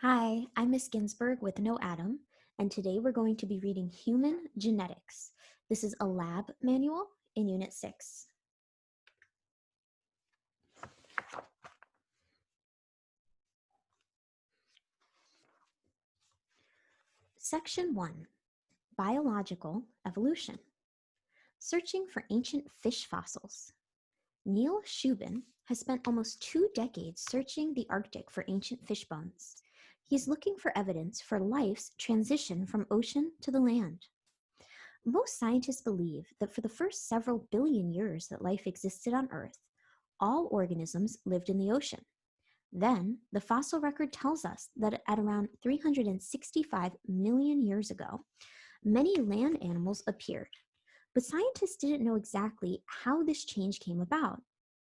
Hi, I'm Miss Ginsburg with KnowAtom, and today we're going to be reading Human Genetics. This is a lab manual in Unit 6. Section 1, Biological Evolution. Searching for ancient fish fossils. Neil Shubin has spent almost 2 decades searching the Arctic for ancient fish bones. He's looking for evidence for life's transition from ocean to the land. Most scientists believe that for the first several billion years that life existed on Earth, all organisms lived in the ocean. Then, the fossil record tells us that at around 365 million years ago, many land animals appeared. But scientists didn't know exactly how this change came about.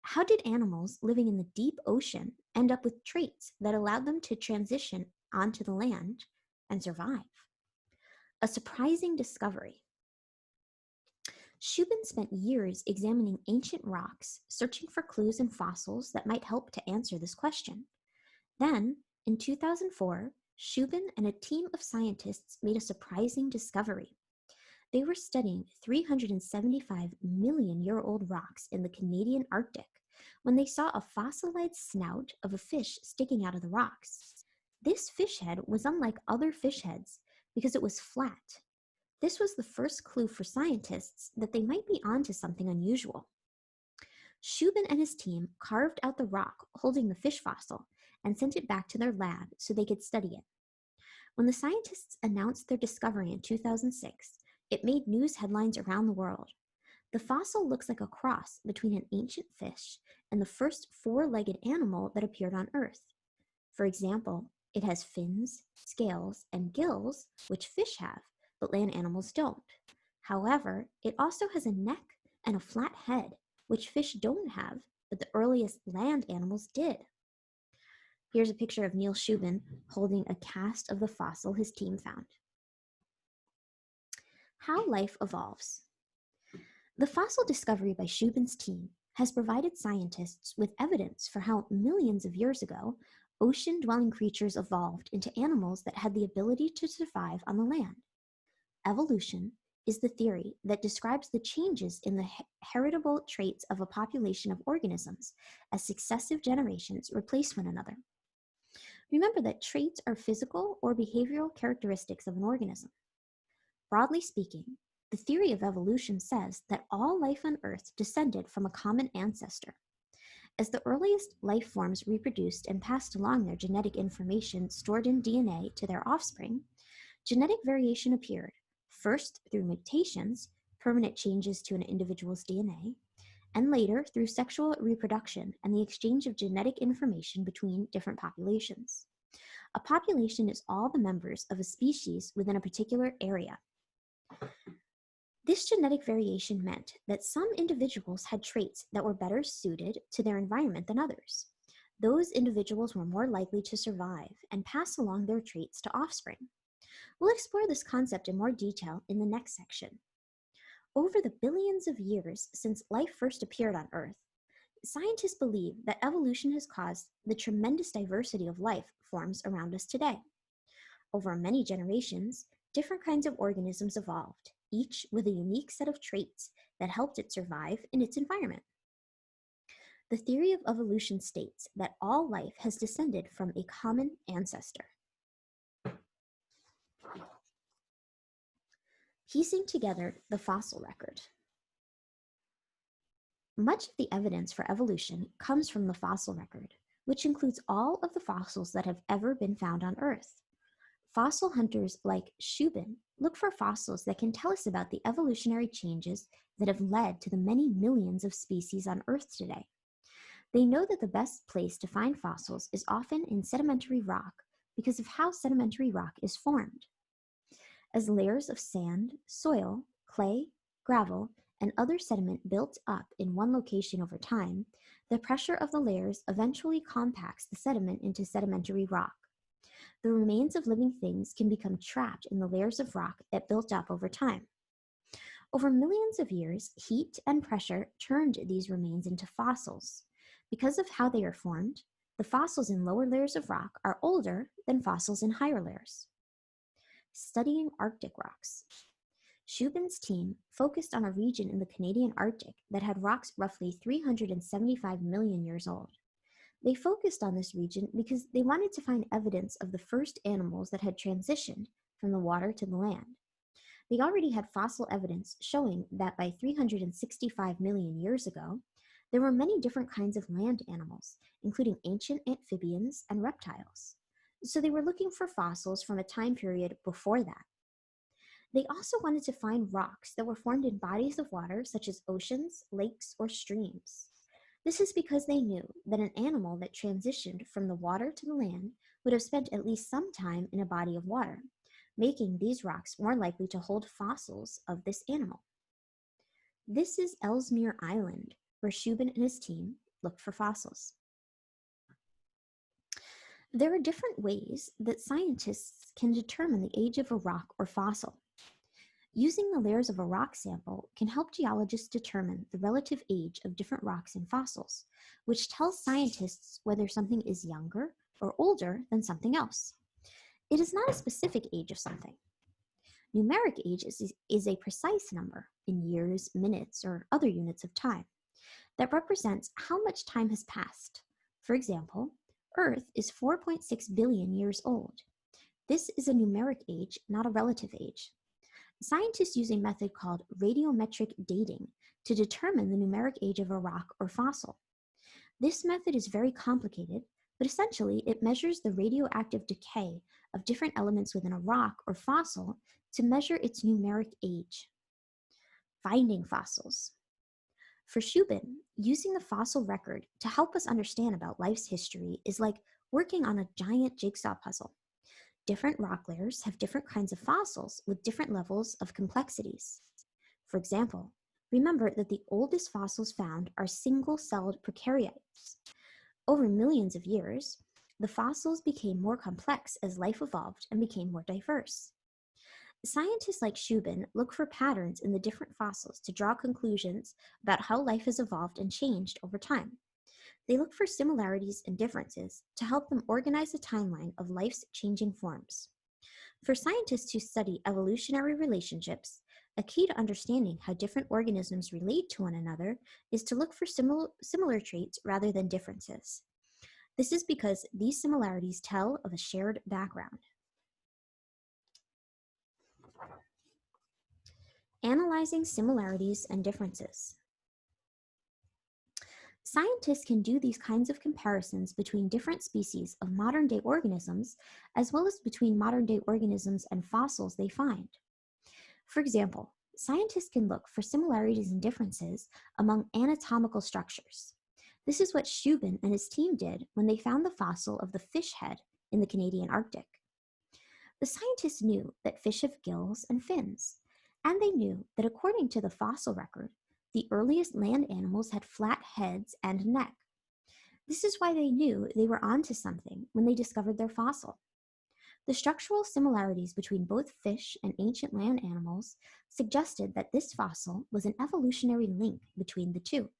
How did animals living in the deep ocean end up with traits that allowed them to transition onto the land and survive? A surprising discovery. Shubin spent years examining ancient rocks, searching for clues and fossils that might help to answer this question. Then, in 2004, Shubin and a team of scientists made a surprising discovery. They were studying 375-million-year-old rocks in the Canadian Arctic when they saw a fossilized snout of a fish sticking out of the rocks. This fish head was unlike other fish heads because it was flat. This was the first clue for scientists that they might be onto something unusual. Shubin and his team carved out the rock holding the fish fossil and sent it back to their lab so they could study it. When the scientists announced their discovery in 2006, it made news headlines around the world. The fossil looks like a cross between an ancient fish and the first four-legged animal that appeared on Earth. For example, it has fins, scales, and gills, which fish have, but land animals don't. However, it also has a neck and a flat head, which fish don't have, but the earliest land animals did. Here's a picture of Neil Shubin holding a cast of the fossil his team found. How life evolves. The fossil discovery by Shubin's team has provided scientists with evidence for how millions of years ago, ocean-dwelling creatures evolved into animals that had the ability to survive on the land. Evolution is the theory that describes the changes in the heritable traits of a population of organisms as successive generations replace one another. Remember that traits are physical or behavioral characteristics of an organism. Broadly speaking, the theory of evolution says that all life on Earth descended from a common ancestor. As the earliest life forms reproduced and passed along their genetic information stored in DNA to their offspring, genetic variation appeared, first through mutations, permanent changes to an individual's DNA, and later through sexual reproduction and the exchange of genetic information between different populations. A population is all the members of a species within a particular area. This genetic variation meant that some individuals had traits that were better suited to their environment than others. Those individuals were more likely to survive and pass along their traits to offspring. We'll explore this concept in more detail in the next section. Over the billions of years since life first appeared on Earth, scientists believe that evolution has caused the tremendous diversity of life forms around us today. Over many generations, different kinds of organisms evolved, each with a unique set of traits that helped it survive in its environment. The theory of evolution states that all life has descended from a common ancestor. Piecing together the fossil record. Much of the evidence for evolution comes from the fossil record, which includes all of the fossils that have ever been found on Earth. Fossil hunters like Shubin look for fossils that can tell us about the evolutionary changes that have led to the many millions of species on Earth today. They know that the best place to find fossils is often in sedimentary rock because of how sedimentary rock is formed. As layers of sand, soil, clay, gravel, and other sediment built up in one location over time, the pressure of the layers eventually compacts the sediment into sedimentary rock. The remains of living things can become trapped in the layers of rock that built up over time. Over millions of years, heat and pressure turned these remains into fossils. Because of how they are formed, The fossils in lower layers of rock are older than fossils in higher layers. Studying Arctic rocks. Shubin's team focused on a region in the Canadian Arctic that had rocks roughly 375 million years old. They focused on this region because they wanted to find evidence of the first animals that had transitioned from the water to the land. They already had fossil evidence showing that by 365 million years ago, there were many different kinds of land animals, including ancient amphibians and reptiles. So they were looking for fossils from a time period before that. They also wanted to find rocks that were formed in bodies of water such as oceans, lakes, or streams. This is because they knew that an animal that transitioned from the water to the land would have spent at least some time in a body of water, making these rocks more likely to hold fossils of this animal. This is Ellesmere Island, where Shubin and his team looked for fossils. There are different ways that scientists can determine the age of a rock or fossil. Using the layers of a rock sample can help geologists determine the relative age of different rocks and fossils, which tells scientists whether something is younger or older than something else. It is not a specific age of something. Numeric age is a precise number in years, minutes, or other units of time that represents how much time has passed. For example, Earth is 4.6 billion years old. This is a numeric age, not a relative age. Scientists use a method called radiometric dating to determine the numeric age of a rock or fossil. This method is very complicated, but essentially it measures the radioactive decay of different elements within a rock or fossil to measure its numeric age. Finding fossils. For Shubin, using the fossil record to help us understand about life's history is like working on a giant jigsaw puzzle. Different rock layers have different kinds of fossils with different levels of complexities. For example, remember that the oldest fossils found are single-celled prokaryotes. Over millions of years, the fossils became more complex as life evolved and became more diverse. Scientists like Shubin look for patterns in the different fossils to draw conclusions about how life has evolved and changed over time. They look for similarities and differences to help them organize a timeline of life's changing forms. For scientists who study evolutionary relationships, a key to understanding how different organisms relate to one another is to look for similar traits rather than differences. This is because these similarities tell of a shared background. Analyzing similarities and differences. Scientists can do these kinds of comparisons between different species of modern-day organisms, as well as between modern-day organisms and fossils they find. For example, scientists can look for similarities and differences among anatomical structures. This is what Shubin and his team did when they found the fossil of the fish head in the Canadian Arctic. The scientists knew that fish have gills and fins, and they knew that according to the fossil record, the earliest land animals had flat heads and neck. This is why they knew they were onto something when they discovered their fossil. The structural similarities between both fish and ancient land animals suggested that this fossil was an evolutionary link between the two.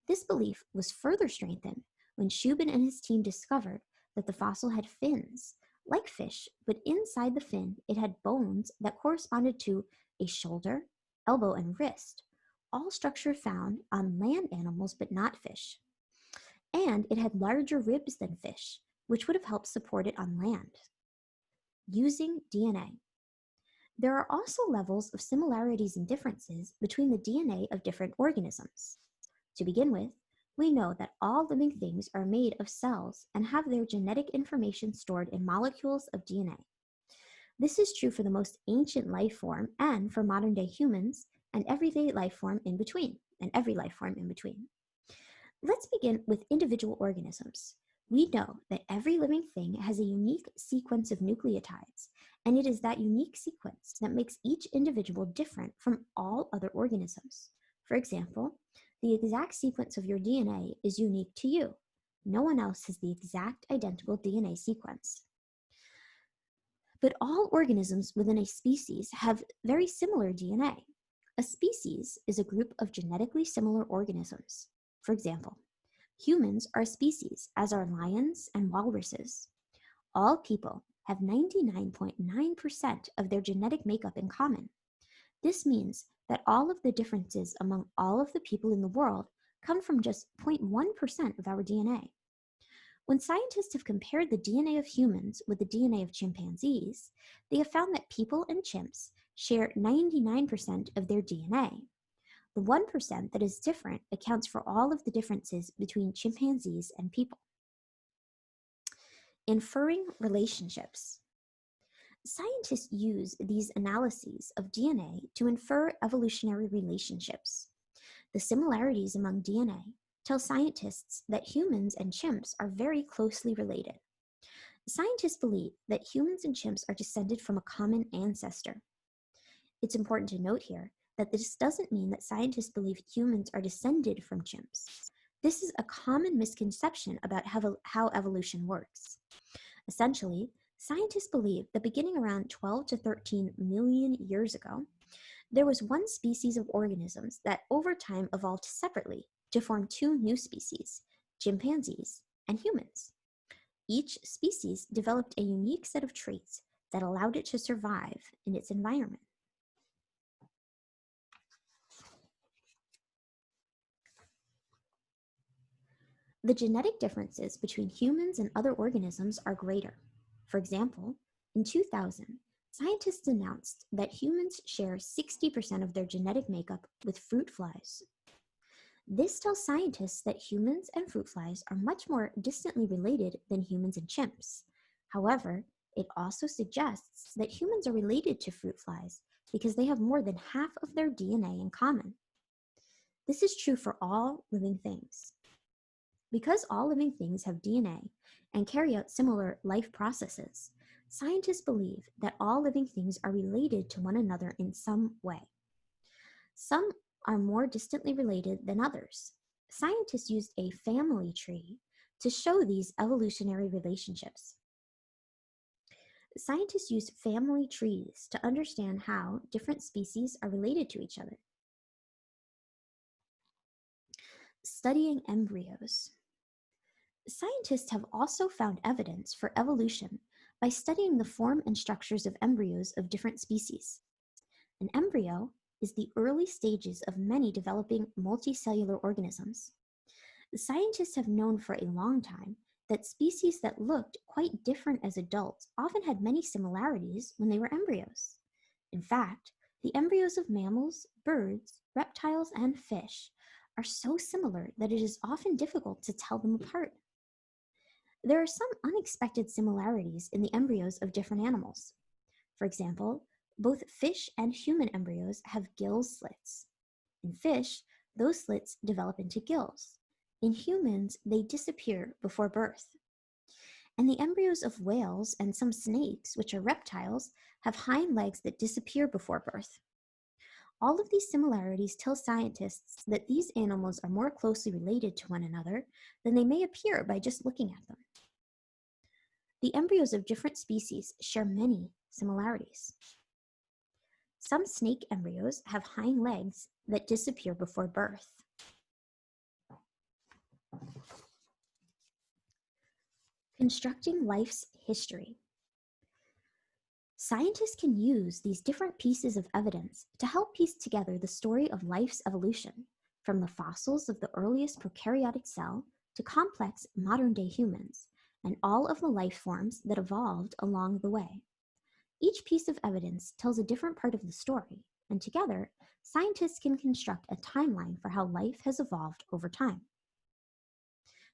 This belief was further strengthened when Shubin and his team discovered that the fossil had fins, like fish, but inside the fin it had bones that corresponded to a shoulder, elbow, and wrist, all structure found on land animals but not fish. And it had larger ribs than fish, which would have helped support it on land. Using DNA. There are also levels of similarities and differences between the DNA of different organisms. To begin with, we know that all living things are made of cells and have their genetic information stored in molecules of DNA. This is true for the most ancient life form and for modern-day humans and everyday life form in between, and every life form in between. Let's begin with individual organisms. We know that every living thing has a unique sequence of nucleotides, and it is that unique sequence that makes each individual different from all other organisms. For example, the exact sequence of your DNA is unique to you. No one else has the exact identical DNA sequence. But all organisms within a species have very similar DNA. A species is a group of genetically similar organisms. For example, Humans are a species, as are lions and walruses. All people have 99.9% of their genetic makeup in common. This means that all of the differences among all of the people in the world come from just 0.1% of our DNA. When scientists have compared the DNA of humans with the DNA of chimpanzees, they have found that people and chimps share 99% of their DNA. The 1% that is different accounts for all of the differences between chimpanzees and people. Inferring relationships. Scientists use these analyses of DNA to infer evolutionary relationships. The similarities among DNA tell scientists that humans and chimps are very closely related. Scientists believe that humans and chimps are descended from a common ancestor. It's important to note here that this doesn't mean that scientists believe humans are descended from chimps. This is a common misconception about how evolution works. Essentially, scientists believe that beginning around 12 to 13 million years ago, there was one species of organisms that over time evolved separately to form two new species, chimpanzees and humans. Each species developed a unique set of traits that allowed it to survive in its environment. The genetic differences between humans and other organisms are greater. For example, in 2000, scientists announced that humans share 60% of their genetic makeup with fruit flies. This tells scientists that humans and fruit flies are much more distantly related than humans and chimps. However, it also suggests that humans are related to fruit flies because they have more than half of their DNA in common. This is true for all living things. Because all living things have DNA and carry out similar life processes, scientists believe that all living things are related to one another in some way. Some are more distantly related than others. Scientists used a family tree to show these evolutionary relationships. Scientists use family trees to understand how different species are related to each other. Studying embryos. Scientists have also found evidence for evolution by studying the form and structures of embryos of different species. An embryo is the early stages of many developing multicellular organisms. The scientists have known for a long time that species that looked quite different as adults often had many similarities when they were embryos. In fact, the embryos of mammals, birds, reptiles, and fish are so similar that it is often difficult to tell them apart. There are some unexpected similarities in the embryos of different animals. For example, both fish and human embryos have gill slits. In fish, those slits develop into gills. In humans, they disappear before birth. And the embryos of whales and some snakes, which are reptiles, have hind legs that disappear before birth. All of these similarities tell scientists that these animals are more closely related to one another than they may appear by just looking at them. The embryos of different species share many similarities. Some snake embryos have hind legs that disappear before birth. Constructing life's history. Scientists can use these different pieces of evidence to help piece together the story of life's evolution, from the fossils of the earliest prokaryotic cell to complex modern-day humans, and all of the life forms that evolved along the way. Each piece of evidence tells a different part of the story, and together, scientists can construct a timeline for how life has evolved over time.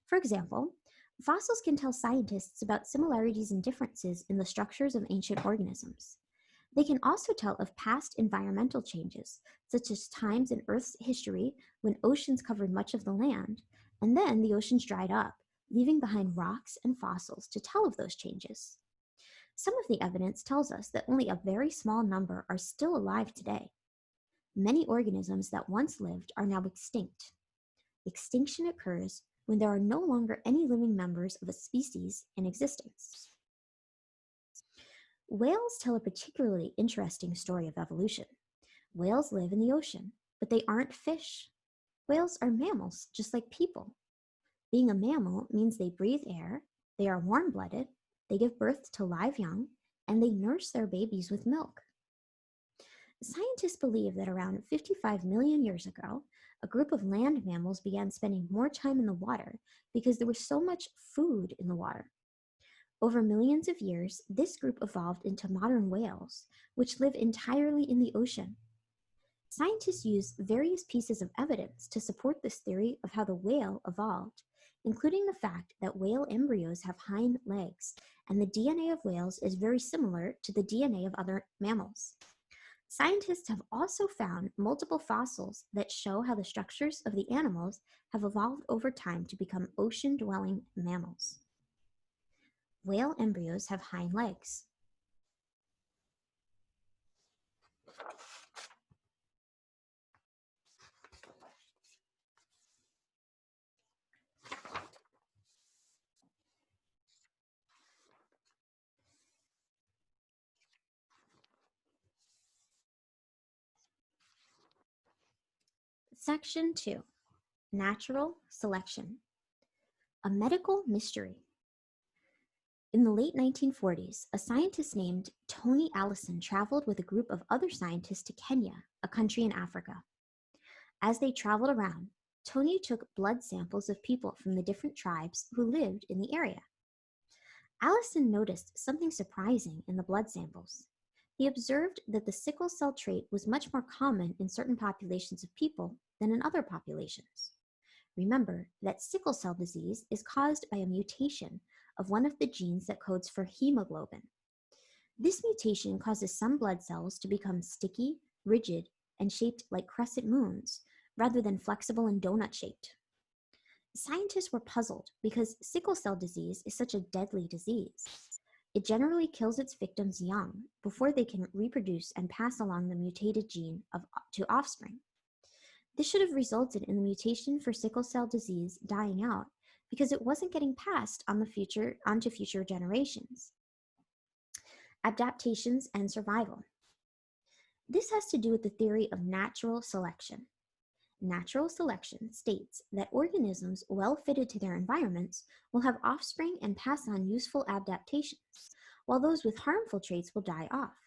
For example, fossils can tell scientists about similarities and differences in the structures of ancient organisms. They can also tell of past environmental changes, such as times in Earth's history when oceans covered much of the land, and then the oceans dried up, leaving behind rocks and fossils to tell of those changes. Some of the evidence tells us that only a very small number are still alive today. Many organisms that once lived are now extinct. Extinction occurs when there are no longer any living members of a species in existence. Whales tell a particularly interesting story of evolution. Whales live in the ocean, but they aren't fish. Whales are mammals, just like people. Being a mammal means they breathe air, they are warm-blooded, they give birth to live young, and they nurse their babies with milk. Scientists believe that around 55 million years ago, a group of land mammals began spending more time in the water because there was so much food in the water. Over millions of years, this group evolved into modern whales, which live entirely in the ocean. Scientists use various pieces of evidence to support this theory of how the whale evolved, including the fact that whale embryos have hind legs, and the DNA of whales is very similar to the DNA of other mammals. Scientists have also found multiple fossils that show how the structures of the animals have evolved over time to become ocean-dwelling mammals. Whale embryos have hind legs. Section 2. Natural Selection. A medical mystery. In the late 1940s, a scientist named Tony Allison traveled with a group of other scientists to Kenya, a country in Africa. As they traveled around, Tony took blood samples of people from the different tribes who lived in the area. Allison noticed something surprising in the blood samples. He observed that the sickle cell trait was much more common in certain populations of people than in other populations. Remember that sickle cell disease is caused by a mutation of one of the genes that codes for hemoglobin. This mutation causes some blood cells to become sticky, rigid, and shaped like crescent moons, rather than flexible and donut-shaped. Scientists were puzzled because sickle cell disease is such a deadly disease. It generally kills its victims young, before they can reproduce and pass along the mutated gene to offspring. This should have resulted in the mutation for sickle cell disease dying out because it wasn't getting passed onto future generations. Adaptations and survival. This has to do with the theory of natural selection. Natural selection states that organisms well fitted to their environments will have offspring and pass on useful adaptations, while those with harmful traits will die off.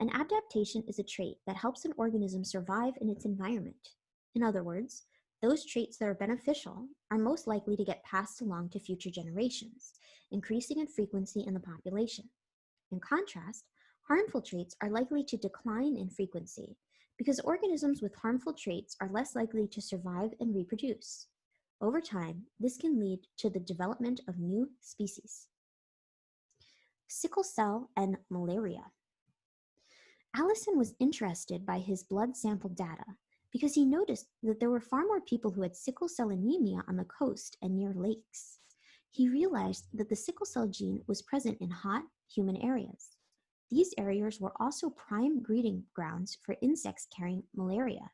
An adaptation is a trait that helps an organism survive in its environment. In other words, those traits that are beneficial are most likely to get passed along to future generations, increasing in frequency in the population. In contrast, harmful traits are likely to decline in frequency because organisms with harmful traits are less likely to survive and reproduce. Over time, this can lead to the development of new species. Sickle cell and malaria. Allison was interested by his blood sample data because he noticed that there were far more people who had sickle cell anemia on the coast and near lakes. He realized that the sickle cell gene was present in hot, humid areas. These areas were also prime breeding grounds for insects carrying malaria,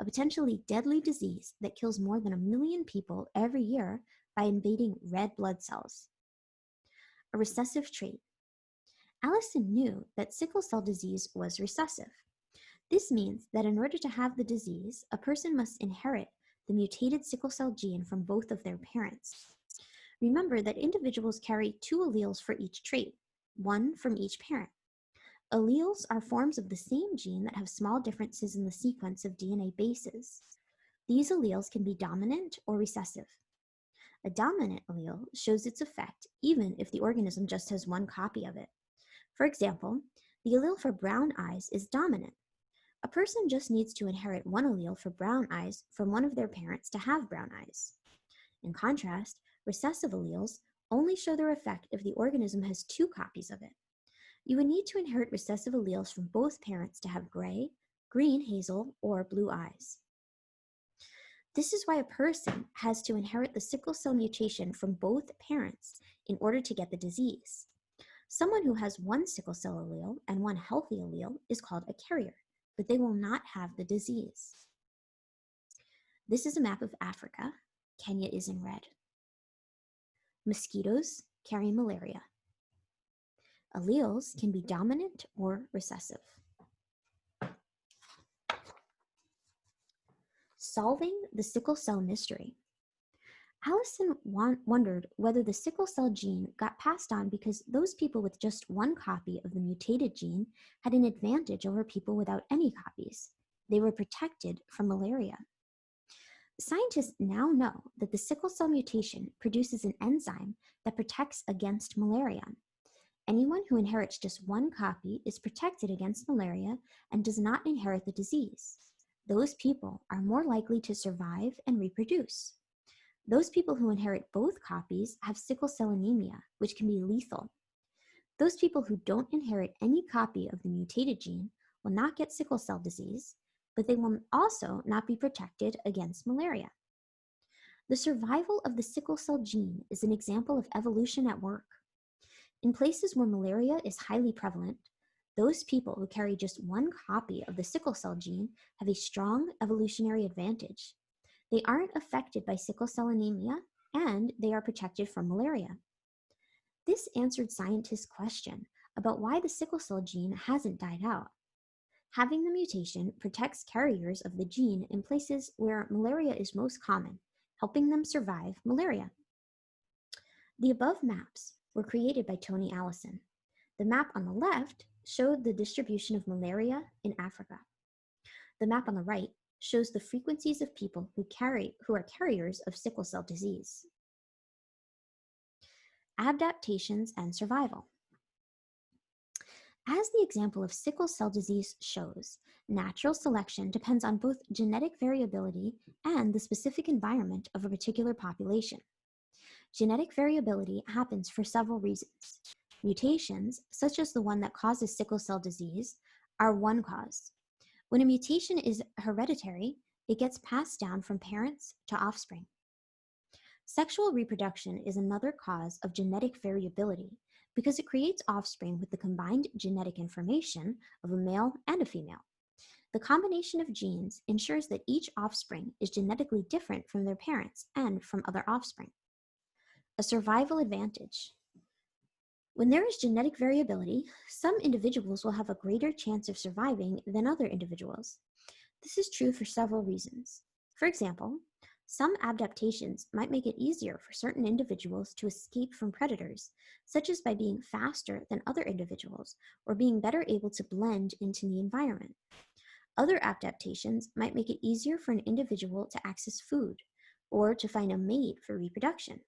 a potentially deadly disease that kills more than 1 million people every year by invading red blood cells. A recessive trait. Allison knew that sickle cell disease was recessive. This means that in order to have the disease, a person must inherit the mutated sickle cell gene from both of their parents. Remember that individuals carry 2 alleles for each trait, one from each parent. Alleles are forms of the same gene that have small differences in the sequence of DNA bases. These alleles can be dominant or recessive. A dominant allele shows its effect even if the organism just has one copy of it. For example, the allele for brown eyes is dominant. A person just needs to inherit one allele for brown eyes from one of their parents to have brown eyes. In contrast, recessive alleles only show their effect if the organism has 2 copies of it. You would need to inherit recessive alleles from both parents to have gray, green, hazel, or blue eyes. This is why a person has to inherit the sickle cell mutation from both parents in order to get the disease. Someone who has one sickle cell allele and one healthy allele is called a carrier, but they will not have the disease. This is a map of Africa. Kenya is in red. Mosquitoes carry malaria. Alleles can be dominant or recessive. Solving the sickle cell mystery. Allison wondered whether the sickle cell gene got passed on because those people with just one copy of the mutated gene had an advantage over people without any copies. They were protected from malaria. Scientists now know that the sickle cell mutation produces an enzyme that protects against malaria. Anyone who inherits just one copy is protected against malaria and does not inherit the disease. Those people are more likely to survive and reproduce. Those people who inherit both copies have sickle cell anemia, which can be lethal. Those people who don't inherit any copy of the mutated gene will not get sickle cell disease, but they will also not be protected against malaria. The survival of the sickle cell gene is an example of evolution at work. In places where malaria is highly prevalent, those people who carry just one copy of the sickle cell gene have a strong evolutionary advantage. They aren't affected by sickle cell anemia, and they are protected from malaria. This answered scientists' question about why the sickle cell gene hasn't died out. Having the mutation protects carriers of the gene in places where malaria is most common, helping them survive malaria. The above maps were created by Tony Allison. The map on the left showed the distribution of malaria in Africa. The map on the right shows the frequencies of people who are carriers of sickle cell disease. Adaptations and survival. As the example of sickle cell disease shows, natural selection depends on both genetic variability and the specific environment of a particular population. Genetic variability happens for several reasons. Mutations, such as the one that causes sickle cell disease, are one cause. When a mutation is hereditary, it gets passed down from parents to offspring. Sexual reproduction is another cause of genetic variability because it creates offspring with the combined genetic information of a male and a female. The combination of genes ensures that each offspring is genetically different from their parents and from other offspring. A survival advantage. When there is genetic variability, some individuals will have a greater chance of surviving than other individuals. This is true for several reasons. For example, some adaptations might make it easier for certain individuals to escape from predators, such as by being faster than other individuals or being better able to blend into the environment. Other adaptations might make it easier for an individual to access food or to find a mate for reproduction.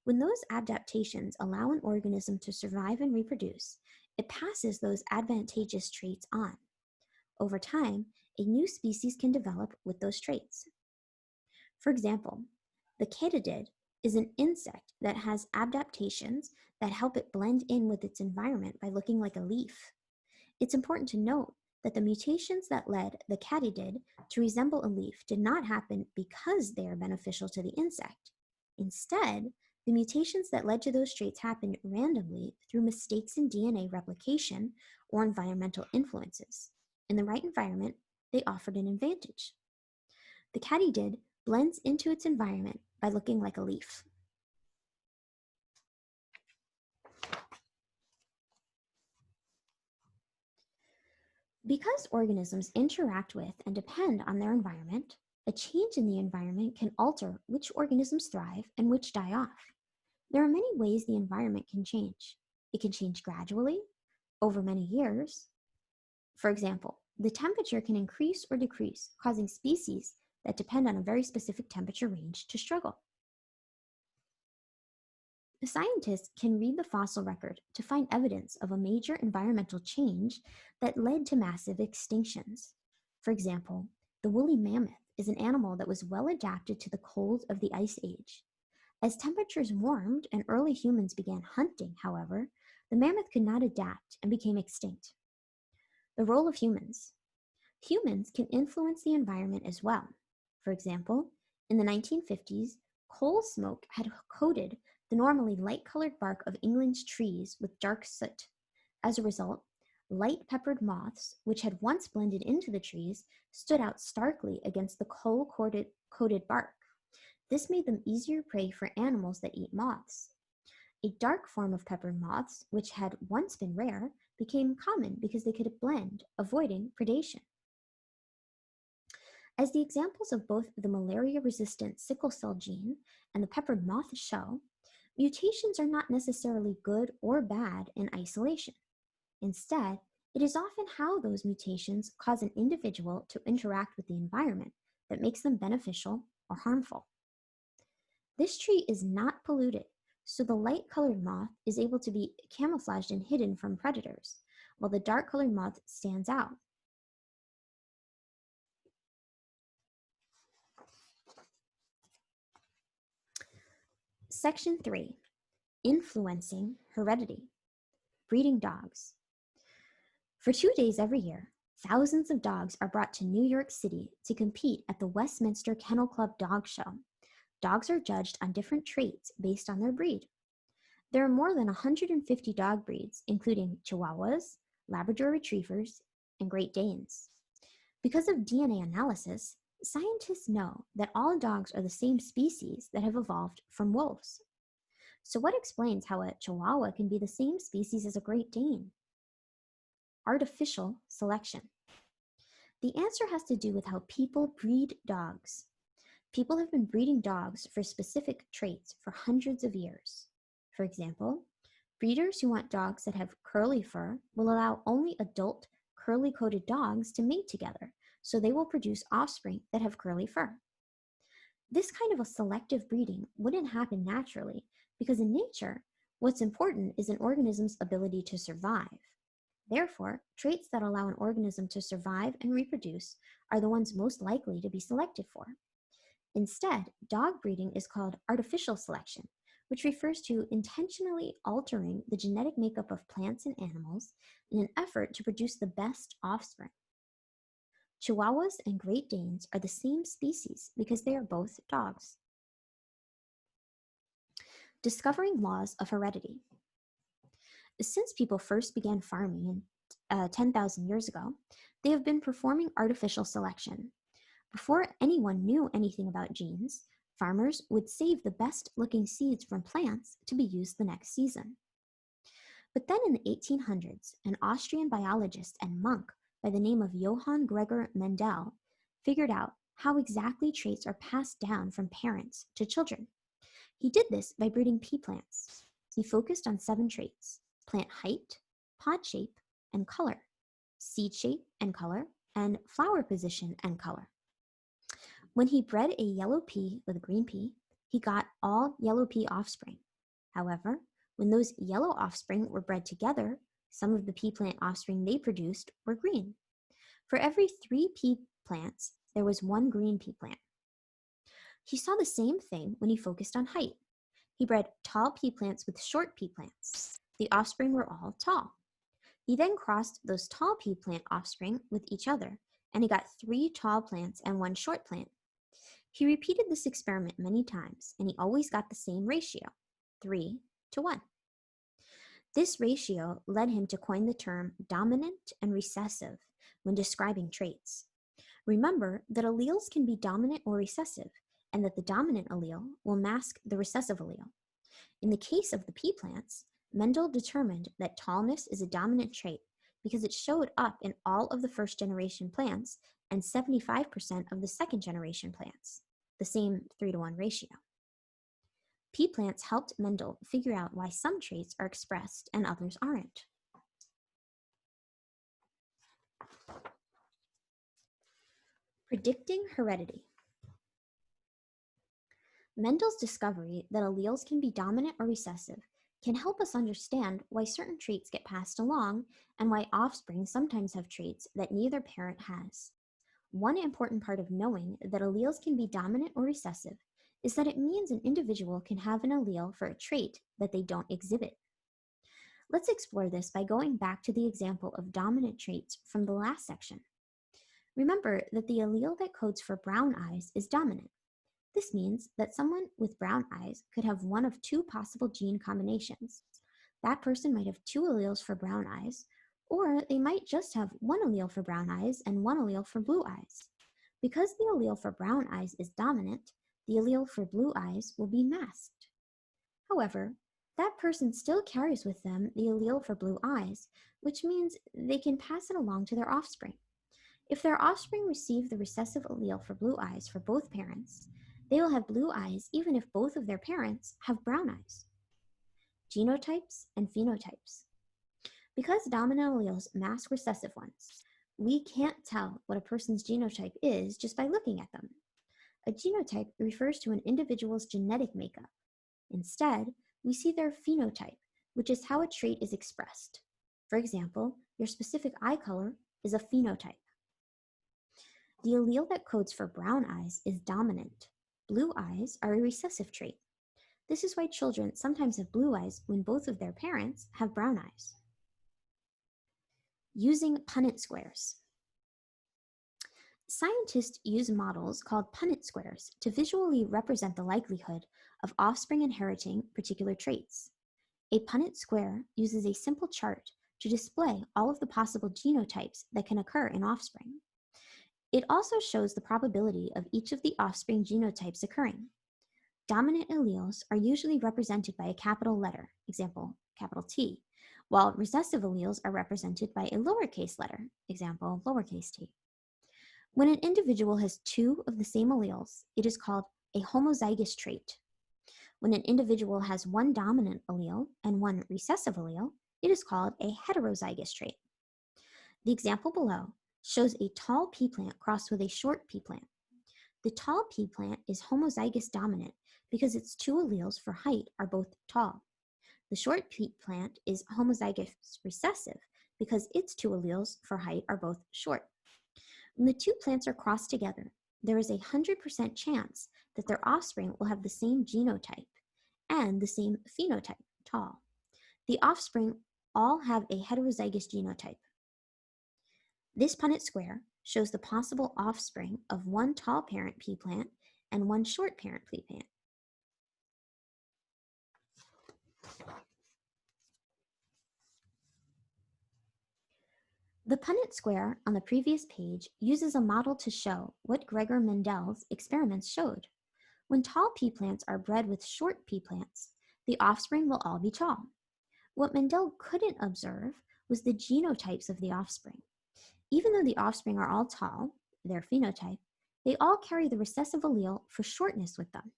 When those adaptations allow an organism to survive and reproduce, it passes those advantageous traits on. Over time, a new species can develop with those traits. For example, the katydid is an insect that has adaptations that help it blend in with its environment by looking like a leaf. It's important to note that the mutations that led the katydid to resemble a leaf did not happen because they are beneficial to the insect. Instead, the mutations that led to those traits happened randomly through mistakes in DNA replication or environmental influences. In the right environment, they offered an advantage. The katydid blends into its environment by looking like a leaf. Because organisms interact with and depend on their environment, a change in the environment can alter which organisms thrive and which die off. There are many ways the environment can change. It can change gradually, over many years. For example, the temperature can increase or decrease, causing species that depend on a very specific temperature range to struggle. The scientists can read the fossil record to find evidence of a major environmental change that led to massive extinctions. For example, the woolly mammoth is an animal that was well adapted to the cold of the Ice Age. As temperatures warmed and early humans began hunting, however, the mammoth could not adapt and became extinct. The role of humans. Humans can influence the environment as well. For example, in the 1950s, coal smoke had coated the normally light-colored bark of England's trees with dark soot. As a result, light-peppered moths, which had once blended into the trees, stood out starkly against the coal-coated bark. This made them easier prey for animals that eat moths. A dark form of peppered moths, which had once been rare, became common because they could blend, avoiding predation. As the examples of both the malaria-resistant sickle cell gene and the peppered moth show, mutations are not necessarily good or bad in isolation. Instead, it is often how those mutations cause an individual to interact with the environment that makes them beneficial or harmful. This tree is not polluted, so the light-colored moth is able to be camouflaged and hidden from predators, while the dark-colored moth stands out. Section 3. Influencing heredity. Breeding dogs. For 2 days every year, thousands of dogs are brought to New York City to compete at the Westminster Kennel Club Dog Show. Dogs are judged on different traits based on their breed. There are more than 150 dog breeds, including Chihuahuas, Labrador Retrievers, and Great Danes. Because of DNA analysis, scientists know that all dogs are the same species that have evolved from wolves. So what explains how a Chihuahua can be the same species as a Great Dane? Artificial selection. The answer has to do with how people breed dogs. People have been breeding dogs for specific traits for hundreds of years. For example, breeders who want dogs that have curly fur will allow only adult curly-coated dogs to mate together, so they will produce offspring that have curly fur. This kind of a selective breeding wouldn't happen naturally because in nature, what's important is an organism's ability to survive. Therefore, traits that allow an organism to survive and reproduce are the ones most likely to be selected for. Instead, dog breeding is called artificial selection, which refers to intentionally altering the genetic makeup of plants and animals in an effort to produce the best offspring. Chihuahuas and Great Danes are the same species because they are both dogs. Discovering laws of heredity. Since people first began farming 10,000 years ago, they have been performing artificial selection. Before anyone knew anything about genes, farmers would save the best-looking seeds from plants to be used the next season. But then in the 1800s, an Austrian biologist and monk by the name of Johann Gregor Mendel figured out how exactly traits are passed down from parents to children. He did this by breeding pea plants. He focused on 7 traits: plant height, pod shape, and color, seed shape and color, and flower position and color. When he bred a yellow pea with a green pea, he got all yellow pea offspring. However, when those yellow offspring were bred together, some of the pea plant offspring they produced were green. For every 3 pea plants, there was 1 green pea plant. He saw the same thing when he focused on height. He bred tall pea plants with short pea plants. The offspring were all tall. He then crossed those tall pea plant offspring with each other, and he got 3 tall plants and 1 short plant. He repeated this experiment many times, and he always got the same ratio, 3 to 1. This ratio led him to coin the term dominant and recessive when describing traits. Remember that alleles can be dominant or recessive, and that the dominant allele will mask the recessive allele. In the case of the pea plants, Mendel determined that tallness is a dominant trait because it showed up in all of the first-generation plants and 75% of the second-generation plants, the same 3 to 1 ratio. Pea plants helped Mendel figure out why some traits are expressed and others aren't. Predicting heredity. Mendel's discovery that alleles can be dominant or recessive can help us understand why certain traits get passed along and why offspring sometimes have traits that neither parent has. One important part of knowing that alleles can be dominant or recessive is that it means an individual can have an allele for a trait that they don't exhibit. Let's explore this by going back to the example of dominant traits from the last section. Remember that the allele that codes for brown eyes is dominant. This means that someone with brown eyes could have one of 2 possible gene combinations. That person might have 2 alleles for brown eyes, or they might just have 1 allele for brown eyes and 1 allele for blue eyes. Because the allele for brown eyes is dominant, the allele for blue eyes will be masked. However, that person still carries with them the allele for blue eyes, which means they can pass it along to their offspring. If their offspring receive the recessive allele for blue eyes for both parents, they will have blue eyes even if both of their parents have brown eyes. Genotypes and phenotypes. Because dominant alleles mask recessive ones, we can't tell what a person's genotype is just by looking at them. A genotype refers to an individual's genetic makeup. Instead, we see their phenotype, which is how a trait is expressed. For example, your specific eye color is a phenotype. The allele that codes for brown eyes is dominant. Blue eyes are a recessive trait. This is why children sometimes have blue eyes when both of their parents have brown eyes. Using Punnett squares. Scientists use models called Punnett squares to visually represent the likelihood of offspring inheriting particular traits. A Punnett square uses a simple chart to display all of the possible genotypes that can occur in offspring. It also shows the probability of each of the offspring genotypes occurring. Dominant alleles are usually represented by a capital letter, example, capital T, while recessive alleles are represented by a lowercase letter, example, lowercase t. When an individual has two of the same alleles, it is called a homozygous trait. When an individual has one dominant allele and one recessive allele, it is called a heterozygous trait. The example below shows a tall pea plant crossed with a short pea plant. The tall pea plant is homozygous dominant because its two alleles for height are both tall. The short pea plant is homozygous recessive because its two alleles for height are both short. When the two plants are crossed together, there is a 100% chance that their offspring will have the same genotype and the same phenotype, tall. The offspring all have a heterozygous genotype. This Punnett square shows the possible offspring of one tall parent pea plant and one short parent pea plant. The Punnett square on the previous page uses a model to show what Gregor Mendel's experiments showed. When tall pea plants are bred with short pea plants, the offspring will all be tall. What Mendel couldn't observe was the genotypes of the offspring. Even though the offspring are all tall, their phenotype, they all carry the recessive allele for shortness with them.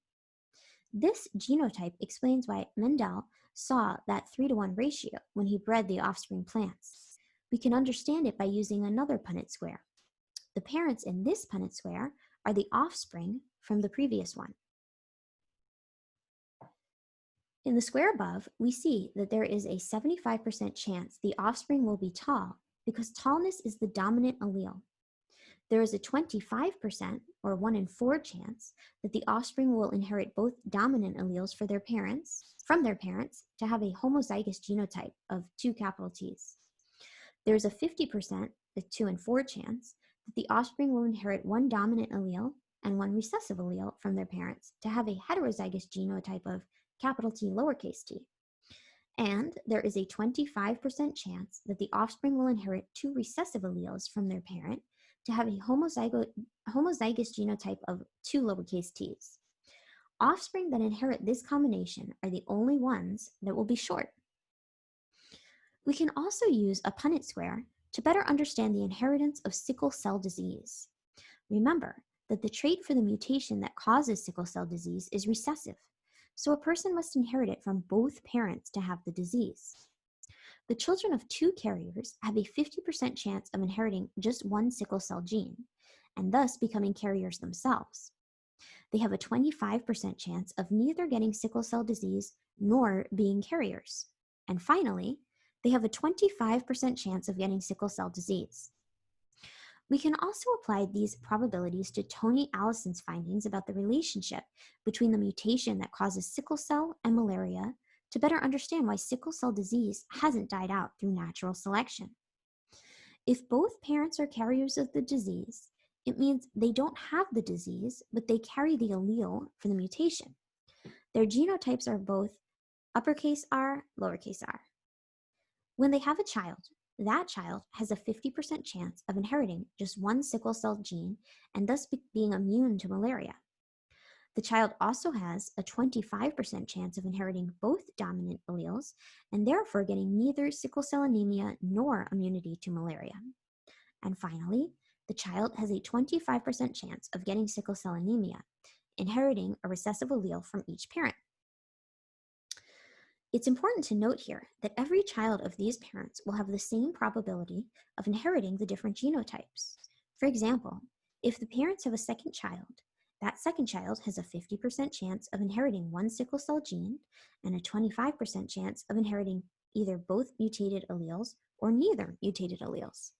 This genotype explains why Mendel saw that 3-to-1 ratio when he bred the offspring plants. We can understand it by using another Punnett square. The parents in this Punnett square are the offspring from the previous one. In the square above, we see that there is a 75% chance the offspring will be tall because tallness is the dominant allele. There is a 25% or 1 in 4 chance that the offspring will inherit both dominant alleles from their parents to have a homozygous genotype of 2 capital T's. There is a 50%, a 2 in 4 chance that the offspring will inherit one dominant allele and one recessive allele from their parents to have a heterozygous genotype of capital T, lowercase t. And there is a 25% chance that the offspring will inherit 2 recessive alleles from their parent to have a homozygous genotype of 2 lowercase t's. Offspring that inherit this combination are the only ones that will be short. We can also use a Punnett square to better understand the inheritance of sickle cell disease. Remember that the trait for the mutation that causes sickle cell disease is recessive, so a person must inherit it from both parents to have the disease. The children of 2 carriers have a 50% chance of inheriting just one sickle cell gene, and thus becoming carriers themselves. They have a 25% chance of neither getting sickle cell disease nor being carriers. And finally, they have a 25% chance of getting sickle cell disease. We can also apply these probabilities to Tony Allison's findings about the relationship between the mutation that causes sickle cell and malaria to better understand why sickle cell disease hasn't died out through natural selection. If both parents are carriers of the disease, it means they don't have the disease, but they carry the allele for the mutation. Their genotypes are both uppercase R, lowercase r. When they have a child, that child has a 50% chance of inheriting just one sickle cell gene and thus being immune to malaria. The child also has a 25% chance of inheriting both dominant alleles and therefore getting neither sickle cell anemia nor immunity to malaria. And finally, the child has a 25% chance of getting sickle cell anemia, inheriting a recessive allele from each parent. It's important to note here that every child of these parents will have the same probability of inheriting the different genotypes. For example, if the parents have a second child, that second child has a 50% chance of inheriting one sickle cell gene and a 25% chance of inheriting either both mutated alleles or neither mutated alleles.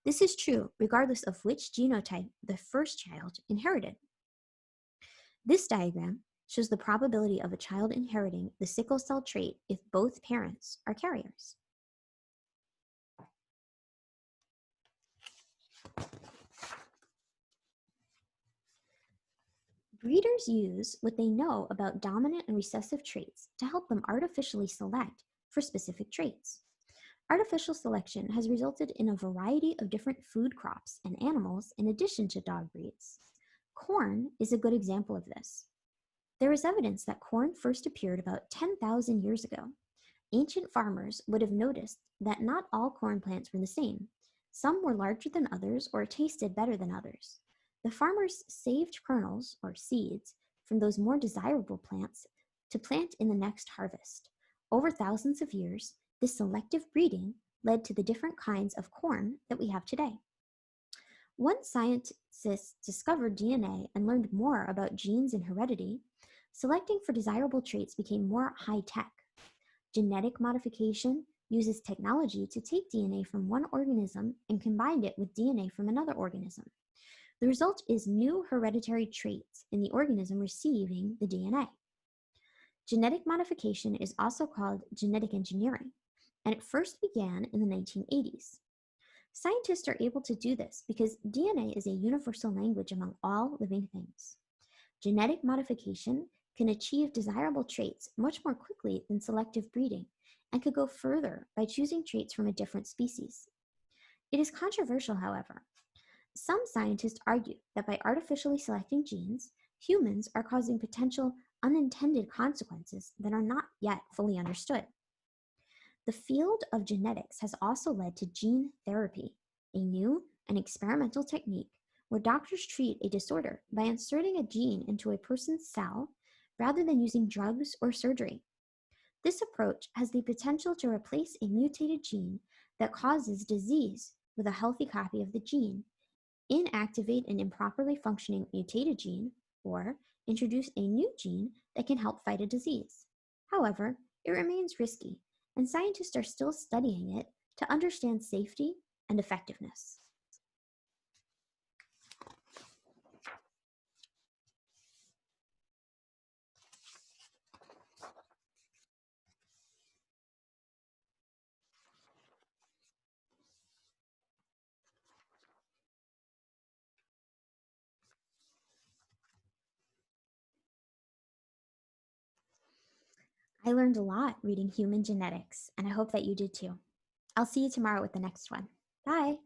This is true regardless of which genotype the first child inherited. This diagram shows the probability of a child inheriting the sickle cell trait if both parents are carriers. Breeders use what they know about dominant and recessive traits to help them artificially select for specific traits. Artificial selection has resulted in a variety of different food crops and animals in addition to dog breeds. Corn is a good example of this. There is evidence that corn first appeared about 10,000 years ago. Ancient farmers would have noticed that not all corn plants were the same. Some were larger than others or tasted better than others. The farmers saved kernels, or seeds, from those more desirable plants to plant in the next harvest. Over thousands of years, this selective breeding led to the different kinds of corn that we have today. Once scientists discovered DNA and learned more about genes and heredity, selecting for desirable traits became more high-tech. Genetic modification uses technology to take DNA from one organism and combine it with DNA from another organism. The result is new hereditary traits in the organism receiving the DNA. Genetic modification is also called genetic engineering, and it first began in the 1980s. Scientists are able to do this because DNA is a universal language among all living things. Genetic modification can achieve desirable traits much more quickly than selective breeding and could go further by choosing traits from a different species. It is controversial, however. Some scientists argue that by artificially selecting genes, humans are causing potential unintended consequences that are not yet fully understood. The field of genetics has also led to gene therapy, a new and experimental technique where doctors treat a disorder by inserting a gene into a person's cell rather than using drugs or surgery. This approach has the potential to replace a mutated gene that causes disease with a healthy copy of the gene, inactivate an improperly functioning mutated gene, or introduce a new gene that can help fight a disease. However, it remains risky, and scientists are still studying it to understand safety and effectiveness. I learned a lot reading Human Genetics, and I hope that you did too. I'll see you tomorrow with the next one. Bye!